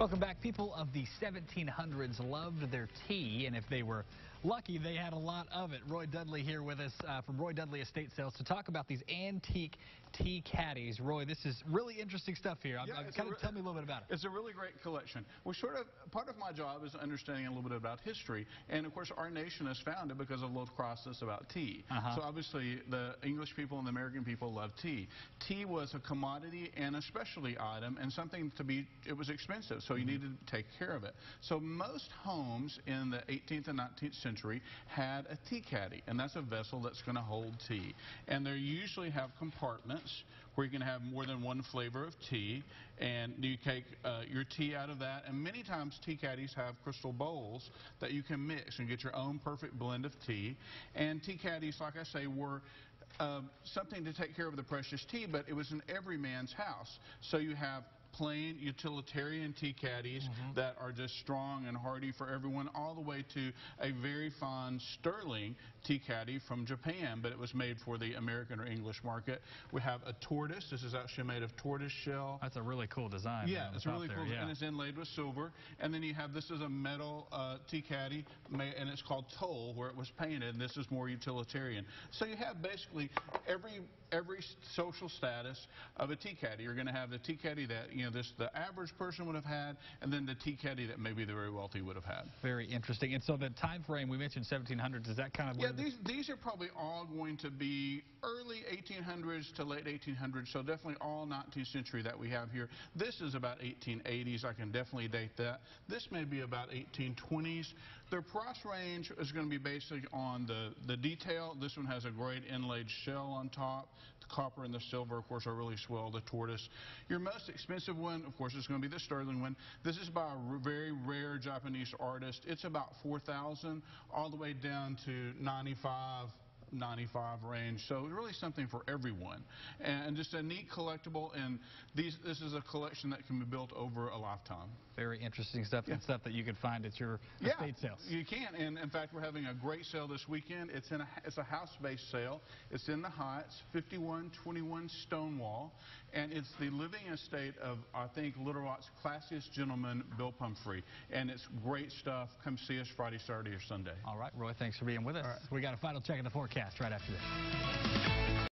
Welcome back. People of the 1700s loved their tea, and if they were lucky, they had a lot of it. Roy Dudley here with us from Roy Dudley Estate Sales to talk about these antique tea caddies. Roy, this is really interesting stuff here. Kind of tell me a little bit about it. It's a really great collection. Well, part of my job is understanding a little bit about history, and of course our nation is founded because of Lord Crosses about tea. So obviously the English people and the American people love tea. Tea was a commodity and a specialty item, and something it was expensive, so you needed to take care of it. So most homes in the 18th and 19th century had a tea caddy, and that's a vessel that's going to hold tea. And they usually have compartments where you can have more than one flavor of tea, and you take your tea out of that. And many times tea caddies have crystal bowls that you can mix and get your own perfect blend of tea. And tea caddies, like I say, were something to take care of the precious tea, but it was in every man's house. So you have plain utilitarian tea caddies that are just strong and hardy for everyone, all the way to a very fine sterling tea caddy from Japan, but it was made for the American or English market. We have a tortoise. This is actually made of tortoise shell. That's a really cool design. Yeah, it's really cool, and it's inlaid with silver. And then you have, this is a metal tea caddy, and it's called Toll, where it was painted, and this is more utilitarian. So you have basically every social status of a tea caddy. You're going to have the tea caddy that the average person would have had, and then the tea caddy that maybe the very wealthy would have had. Very interesting. And so the time frame, we mentioned 1700s, is that kind of... Yeah, these are probably all going to be early 1800s to late 1800s, so definitely all 19th century that we have here. This is about 1880s. I can definitely date that. This may be about 1820s. Their price range is going to be basically on the detail. This one has a great inlaid shell on top. The copper and the silver, of course, are really swell. The tortoise. Your most expensive one, of course, is going to be the sterling one. This is by a very rare Japanese artist. It's about $4,000 all the way down to $95 range, so really something for everyone, and just a neat collectible. And this is a collection that can be built over a lifetime. Very interesting stuff, and stuff that you can find at your estate sales. You can, and in fact we're having a great sale this weekend. It's a house-based sale. It's in the Heights, 5121 Stonewall, and it's the living estate of, I think, Little Rock's classiest gentleman, Bill Pumphrey, and it's great stuff. Come see us Friday, Saturday, or Sunday. All right, Roy, thanks for being with us. All right. We got a final check of the forecast right after this.